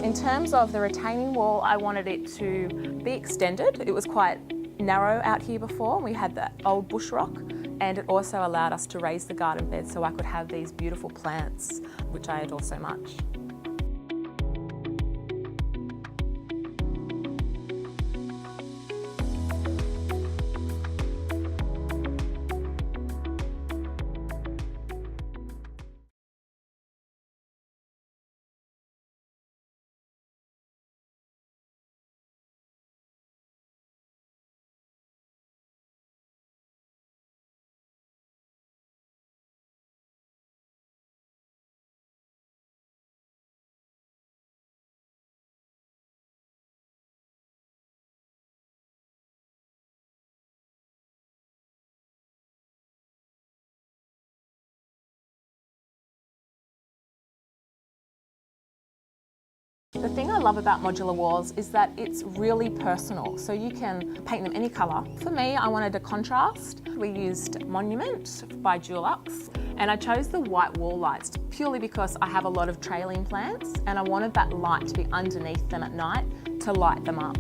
In terms of the retaining wall, I wanted it to be extended. It was quite narrow out here before. We had the old bush rock, and it also allowed us to raise the garden bed so I could have these beautiful plants, which I adore so much. The thing I love about modular walls is that it's really personal, so you can paint them any colour. For me, I wanted a contrast. We used Monument by Dulux, and I chose the white wall lights purely because I have a lot of trailing plants and I wanted that light to be underneath them at night to light them up.